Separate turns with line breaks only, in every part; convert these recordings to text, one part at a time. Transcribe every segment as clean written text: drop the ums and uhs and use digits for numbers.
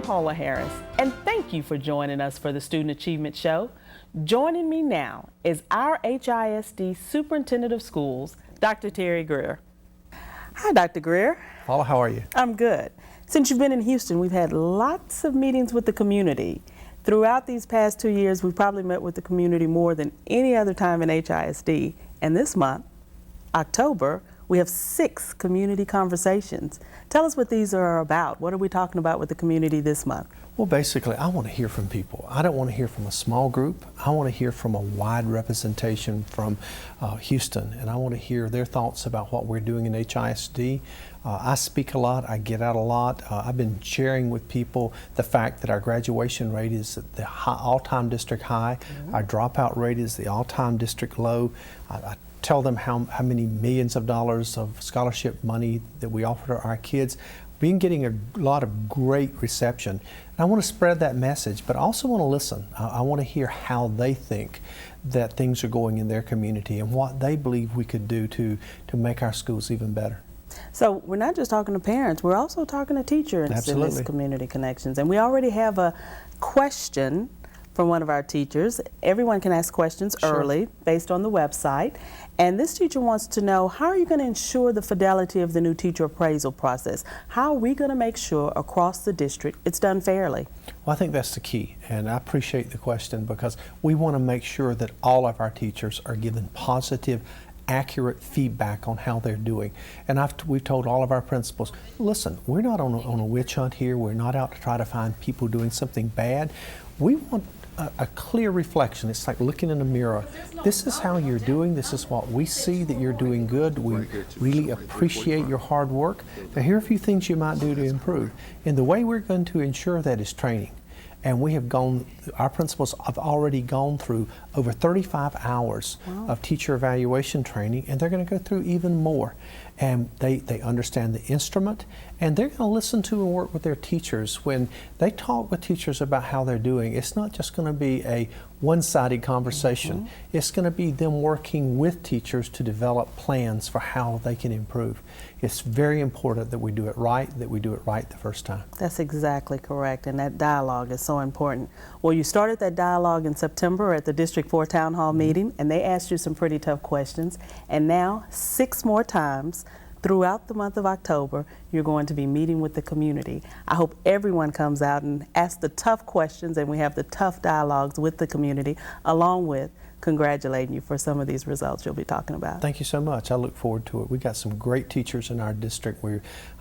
Paula Harris, and thank you for joining us for the Student Achievement Show. Joining me now is our HISD Superintendent of Schools, Dr. Terry Grier. Hi, Dr. Grier.
Paula, how are you?
I'm good. Since you've been in Houston, we've had lots of meetings with the community. Throughout these past 2 years, we've probably met with the community more than any other time in HISD. And this month, October, we have 6 community conversations. Tell us what these are about. What are we talking about with the community this month?
Well, basically, I want to hear from people. I don't want to hear from a small group. I want to hear from a wide representation from Houston, and I want to hear their thoughts about what we're doing in HISD. I speak a lot. I get out a lot. I've been sharing with people the fact that our graduation rate is at the all-time district high. Our dropout rate is the all-time district low. I tell them how many millions of dollars of scholarship money that we offer to our kids. We've been getting a lot of great reception. And I want to spread that message, but I also want to listen. I want to hear how they think that things are going in their community and what they believe we could do to make our schools even better.
So we're not just talking to parents, we're also talking to teachers in this Community Connections. And we already have a question from one of our teachers. Everyone can ask questions early based on the website. And this teacher wants to know, how are you going to ensure the fidelity of the new teacher appraisal process? How are we going to make sure across the district it's done fairly?
Well, I think that's the key, and I appreciate the question because we want to make sure that all of our teachers are given positive, accurate feedback on how they're doing. And we've told all of our principals, listen, we're not on a witch hunt here. We're not out to try to find people doing something bad. We want a clear reflection. It's like looking in a mirror. This is how you're doing. This is what we see that you're doing good. We really appreciate your hard work. Now, here are a few things you might do to improve. And the way we're going to ensure that is training. And we have our principals have already gone through over 35 hours of teacher evaluation training, and they're going to go through even more. And they understand the instrument, and they're going to listen to and work with their teachers. When they talk with teachers about how they're doing, it's not just going to be a one-sided conversation. It's going to be them working with teachers to develop plans for how they can improve. It's very important that we do it right, the first time.
That's exactly correct, and that dialogue is so important. Well, you started that dialogue in September at the District 4 Town Hall meeting, and they asked you some pretty tough questions, and now 6 more times throughout the month of October, you're going to be meeting with the community. I hope everyone comes out and asks the tough questions, and we have the tough dialogues with the community, along with congratulating you for some of these results you'll be talking about.
Thank you so much. I look forward to it. We got some great teachers in our district.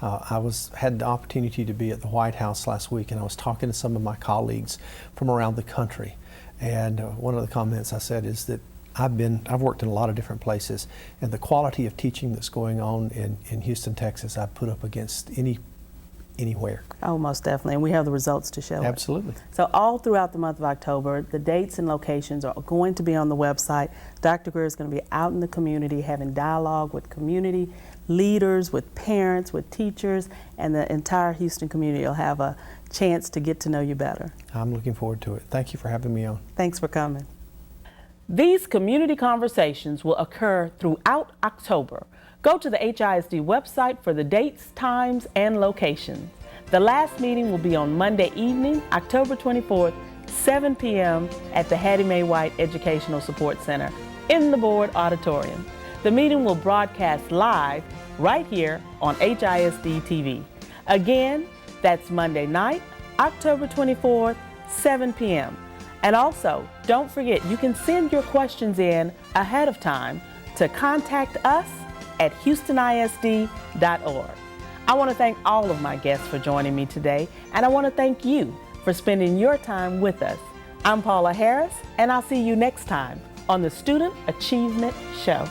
I had the opportunity to be at the White House last week, and I was talking to some of my colleagues from around the country. And one of the comments I said is that I've worked in a lot of different places, and the quality of teaching that's going on in Houston, Texas, I put up against anywhere.
Oh, most definitely, and we have the results to show.
Absolutely.
So all throughout the month of October, the dates and locations are going to be on the website. Dr. Grier is going to be out in the community having dialogue with community leaders, with parents, with teachers, and the entire Houston community will have a chance to get to know you better.
I'm looking forward to it. Thank you for having me on.
Thanks for coming. These community conversations will occur throughout October. Go to the HISD website for the dates, times, and locations. The last meeting will be on Monday evening, October 24th, 7 p.m. at the Hattie Mae White Educational Support Center in the Board Auditorium. The meeting will broadcast live right here on HISD TV. Again, that's Monday night, October 24th, 7 p.m. And also, don't forget, you can send your questions in ahead of time to contact us at HoustonISD.org. I want to thank all of my guests for joining me today, and I want to thank you for spending your time with us. I'm Paula Harris, and I'll see you next time on the Student Achievement Show.